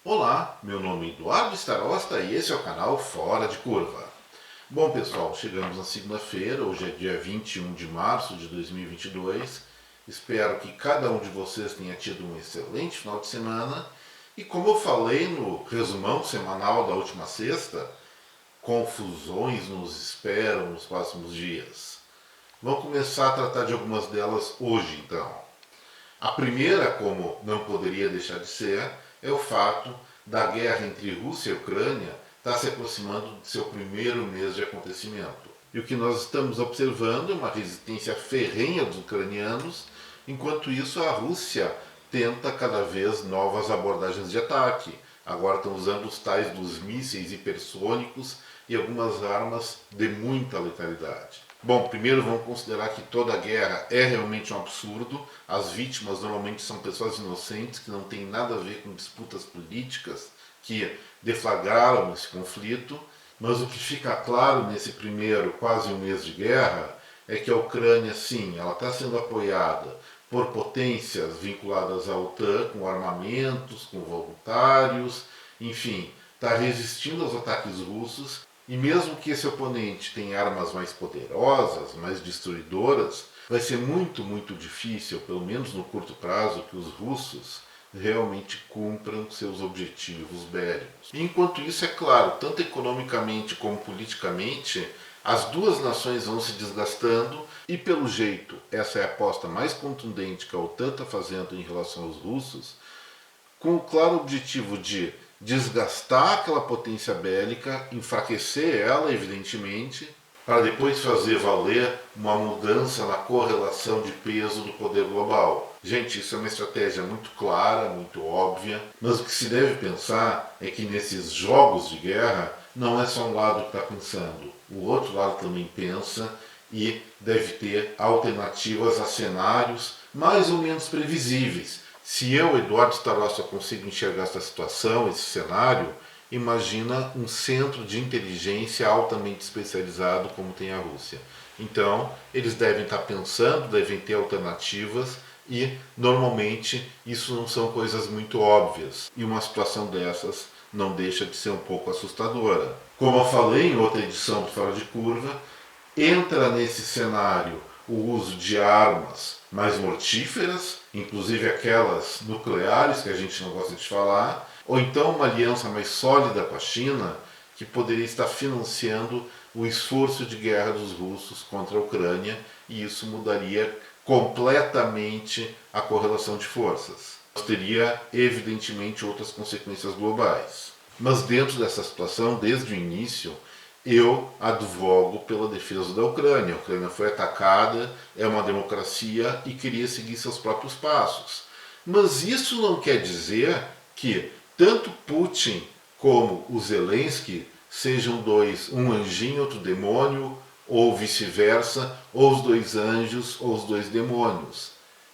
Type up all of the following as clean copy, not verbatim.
Olá, meu nome é Eduardo Starosta e esse é o canal Fora de Curva. Bom pessoal, chegamos na segunda-feira, hoje é dia 21 de março de 2022. Espero que cada um de vocês tenha tido um excelente final de semana. E como eu falei no resumão semanal da última sexta, confusões nos esperam nos próximos dias. Vamos começar a tratar de algumas delas hoje então. A primeira, como não poderia deixar de ser, é o fato da guerra entre Rússia e Ucrânia estar se aproximando de seu primeiro mês de acontecimento. E o que nós estamos observando é uma resistência ferrenha dos ucranianos, enquanto isso a Rússia tenta cada vez novas abordagens de ataque. Agora estão usando os tais dos mísseis hipersônicos e algumas armas de muita letalidade. Bom, primeiro vamos considerar que toda guerra é realmente um absurdo. As vítimas normalmente são pessoas inocentes que não têm nada a ver com disputas políticas que deflagraram esse conflito. Mas o que fica claro nesse primeiro quase um mês de guerra é que a Ucrânia, sim, ela está sendo apoiada por potências vinculadas à OTAN, com armamentos, com voluntários, enfim, está resistindo aos ataques russos. E mesmo que esse oponente tenha armas mais poderosas, mais destruidoras, vai ser muito difícil, pelo menos no curto prazo, que os russos realmente cumpram seus objetivos bélicos. Enquanto isso, é claro, tanto economicamente como politicamente, as duas nações vão se desgastando e, pelo jeito, essa é a aposta mais contundente que a OTAN está fazendo em relação aos russos, com o claro objetivo de desgastar aquela potência bélica, enfraquecer ela, evidentemente, para depois fazer valer uma mudança na correlação de peso do poder global. Gente, isso é uma estratégia muito clara, muito óbvia, mas o que se deve pensar é que nesses jogos de guerra não é só um lado que está pensando, o outro lado também pensa e deve ter alternativas a cenários mais ou menos previsíveis. Se eu, Eduardo Starosta, consigo enxergar essa situação, esse cenário, imagina um centro de inteligência altamente especializado como tem a Rússia. Então, eles devem estar pensando, devem ter alternativas e, normalmente, isso não são coisas muito óbvias. E uma situação dessas não deixa de ser um pouco assustadora. Como eu falei em outra edição do Fora de Curva, entra nesse cenário o uso de armas mais mortíferas, inclusive aquelas nucleares que a gente não gosta de falar, ou então uma aliança mais sólida com a China, que poderia estar financiando o esforço de guerra dos russos contra a Ucrânia, e isso mudaria completamente a correlação de forças. Teria, evidentemente, outras consequências globais. Mas dentro dessa situação, desde o início, eu advogo pela defesa da Ucrânia. A Ucrânia foi atacada, é uma democracia e queria seguir seus próprios passos. Mas isso não quer dizer que tanto Putin como o Zelensky sejam dois, um anjinho, outro demônio, ou vice-versa, ou os dois anjos ou os dois demônios.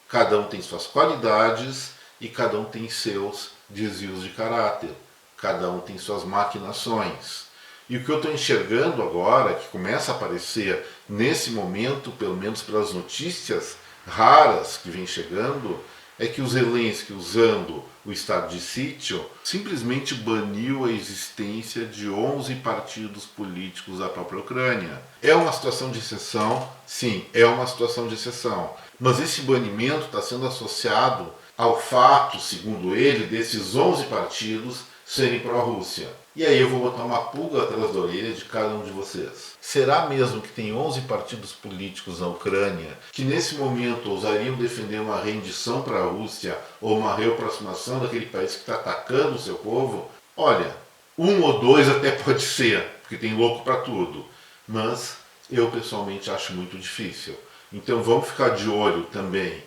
Cada um tem suas qualidades e cada um tem seus desvios de caráter. Cada um tem suas maquinações. E o que eu estou enxergando agora, que começa a aparecer nesse momento, pelo menos pelas notícias raras que vem chegando, é que o Zelensky, usando o estado de sítio, simplesmente baniu a existência de 11 partidos políticos da própria Ucrânia. É uma situação de exceção? Sim, é uma situação de exceção. Mas esse banimento está sendo associado ao fato, segundo ele, desses 11 partidos serem pró-Rússia. E aí eu vou botar uma pulga atrás da orelha de cada um de vocês. Será mesmo que tem 11 partidos políticos na Ucrânia que nesse momento ousariam defender uma rendição para a Rússia ou uma reaproximação daquele país que está atacando o seu povo? Olha, um ou dois até pode ser, porque tem louco para tudo. Mas eu pessoalmente acho muito difícil. Então vamos ficar de olho também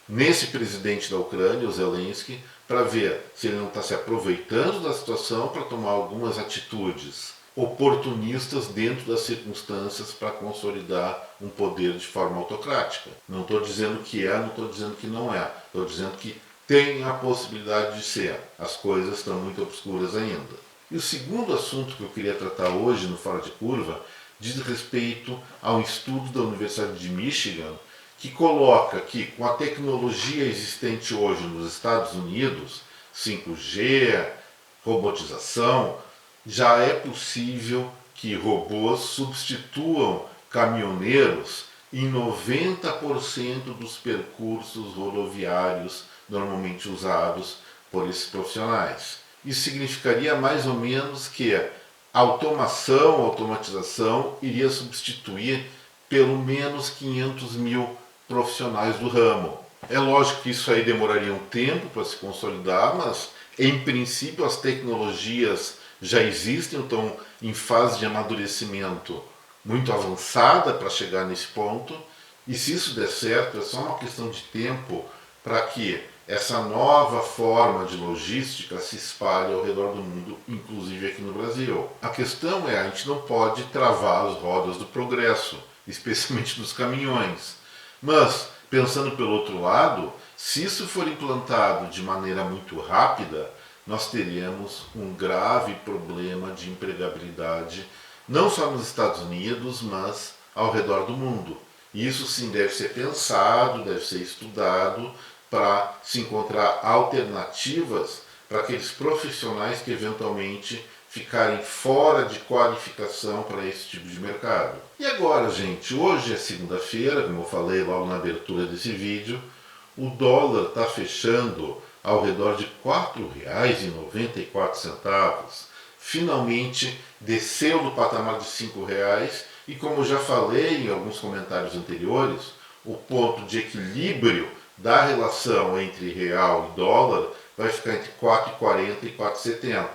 nesse presidente da Ucrânia, o Zelensky, para ver se ele não está se aproveitando da situação para tomar algumas atitudes oportunistas dentro das circunstâncias para consolidar um poder de forma autocrática. Não estou dizendo que é, não estou dizendo que não é. Estou dizendo que tem a possibilidade de ser. As coisas estão muito obscuras ainda. E o segundo assunto que eu queria tratar hoje no Fora de Curva diz respeito a um estudo da Universidade de Michigan que coloca que com a tecnologia existente hoje nos Estados Unidos, 5G, robotização, já é possível que robôs substituam caminhoneiros em 90% dos percursos rodoviários normalmente usados por esses profissionais. Isso significaria mais ou menos que a automatização iria substituir pelo menos 500 mil profissionais do ramo. É lógico que isso aí demoraria um tempo para se consolidar, mas em princípio as tecnologias já existem, estão em fase de amadurecimento muito avançada para chegar nesse ponto, e se isso der certo, é só uma questão de tempo para que essa nova forma de logística se espalhe ao redor do mundo, inclusive aqui no Brasil. A questão é, a gente não pode travar as rodas do progresso, especialmente dos caminhões. Mas, pensando pelo outro lado, se isso for implantado de maneira muito rápida, nós teremos um grave problema de empregabilidade, não só nos Estados Unidos, mas ao redor do mundo. E isso sim deve ser pensado, deve ser estudado para se encontrar alternativas para aqueles profissionais que eventualmente ficarem fora de qualificação para esse tipo de mercado. E agora, gente, hoje é segunda-feira, como eu falei logo na abertura desse vídeo, o dólar está fechando ao redor de R$ 4,94. Finalmente desceu do patamar de R$ 5,00 e, como já falei em alguns comentários anteriores, o ponto de equilíbrio da relação entre real e dólar vai ficar entre 4,40 e 4,70.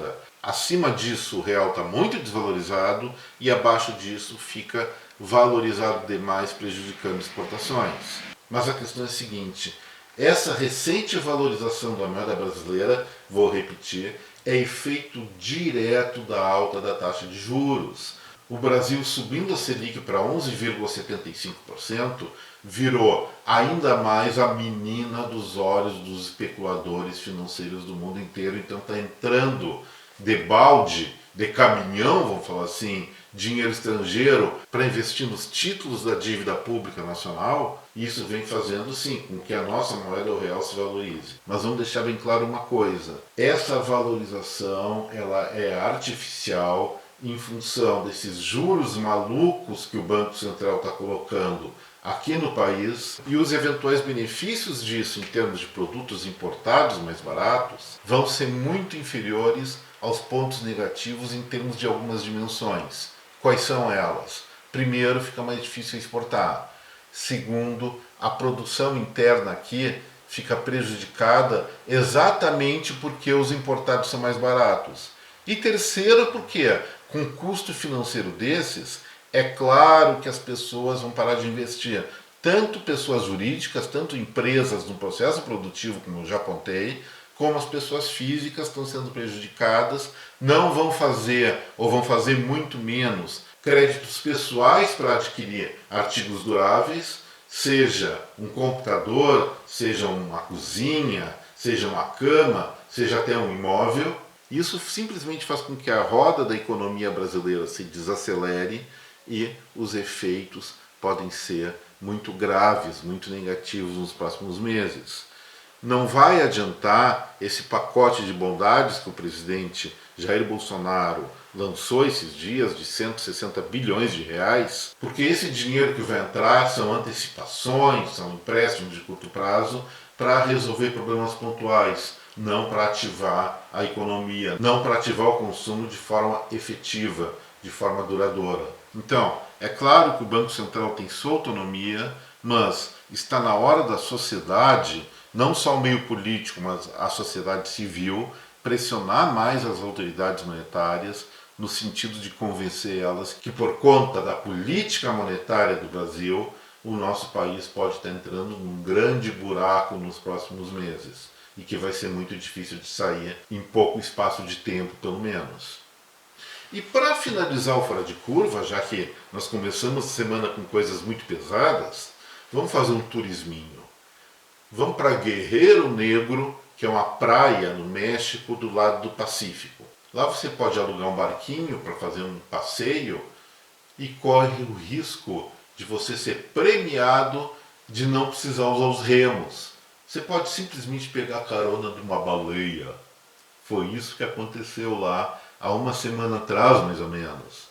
Acima disso o real está muito desvalorizado e abaixo disso fica valorizado demais, prejudicando exportações. Mas a questão é a seguinte, essa recente valorização da moeda brasileira, vou repetir, é efeito direto da alta da taxa de juros. O Brasil subindo a Selic para 11,75% virou ainda mais a menina dos olhos dos especuladores financeiros do mundo inteiro. Então está entrando de balde, de caminhão, vamos falar assim, dinheiro estrangeiro para investir nos títulos da dívida pública nacional. E isso vem fazendo sim com que a nossa moeda, o real, se valorize. Mas vamos deixar bem claro uma coisa, essa valorização ela é artificial em função desses juros malucos que o Banco Central está colocando aqui no país, e os eventuais benefícios disso em termos de produtos importados mais baratos vão ser muito inferiores aos pontos negativos em termos de algumas dimensões. Quais são elas? Primeiro, fica mais difícil exportar. Segundo, a produção interna aqui fica prejudicada exatamente porque os importados são mais baratos. E terceiro, porque com um custo financeiro desses, é claro que as pessoas vão parar de investir. Tanto pessoas jurídicas, tanto empresas no processo produtivo, como eu já apontei, como as pessoas físicas estão sendo prejudicadas, não vão fazer ou vão fazer muito menos créditos pessoais para adquirir artigos duráveis, seja um computador, seja uma cozinha, seja uma cama, seja até um imóvel. Isso simplesmente faz com que a roda da economia brasileira se desacelere e os efeitos podem ser muito graves, muito negativos nos próximos meses. Não vai adiantar esse pacote de bondades que o presidente Jair Bolsonaro lançou esses dias de 160 bilhões de reais, porque esse dinheiro que vai entrar são antecipações, são empréstimos de curto prazo para resolver problemas pontuais, não para ativar a economia, não para ativar o consumo de forma efetiva, de forma duradoura. Então, é claro que o Banco Central tem sua autonomia, mas está na hora da sociedade, não só o meio político, mas a sociedade civil, pressionar mais as autoridades monetárias no sentido de convencer elas que, por conta da política monetária do Brasil, o nosso país pode estar entrando num grande buraco nos próximos meses e que vai ser muito difícil de sair em pouco espaço de tempo, pelo menos. E para finalizar o Fora de Curva, já que nós começamos a semana com coisas muito pesadas, vamos fazer um turisminho. Vamos para Guerreiro Negro, que é uma praia no México do lado do Pacífico. Lá você pode alugar um barquinho para fazer um passeio e corre o risco de você ser premiado de não precisar usar os remos. Você pode simplesmente pegar a carona de uma baleia. Foi isso que aconteceu lá há uma semana atrás, mais ou menos.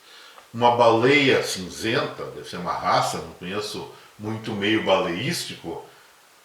Uma baleia cinzenta, deve ser uma raça, não conheço muito meio baleístico,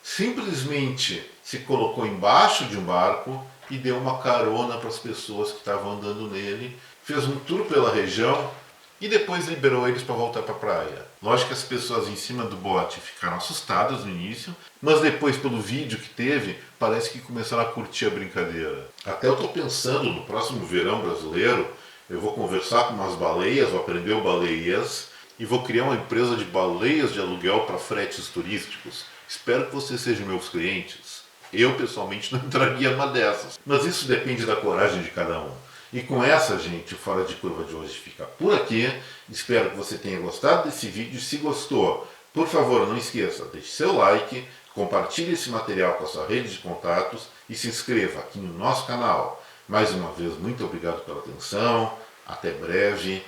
simplesmente se colocou embaixo de um barco e deu uma carona para as pessoas que estavam andando nele, fez um tour pela região e depois liberou eles para voltar para a praia. Lógico que as pessoas em cima do bote ficaram assustadas no início, mas depois, pelo vídeo que teve, parece que começaram a curtir a brincadeira. Até eu estou pensando, no próximo verão brasileiro, eu vou conversar com umas baleias, vou aprender o baleias e vou criar uma empresa de baleias de aluguel para fretes turísticos. Espero que vocês sejam meus clientes. Eu, pessoalmente, não entraria numa dessas. Mas isso depende da coragem de cada um. E com essa, gente, o Fora de Curva de hoje fica por aqui. Espero que você tenha gostado desse vídeo. Se gostou, por favor, não esqueça, deixe seu like, compartilhe esse material com a sua rede de contatos e se inscreva aqui no nosso canal. Mais uma vez, muito obrigado pela atenção. Até breve.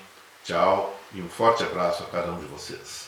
Tchau e um forte abraço a cada um de vocês.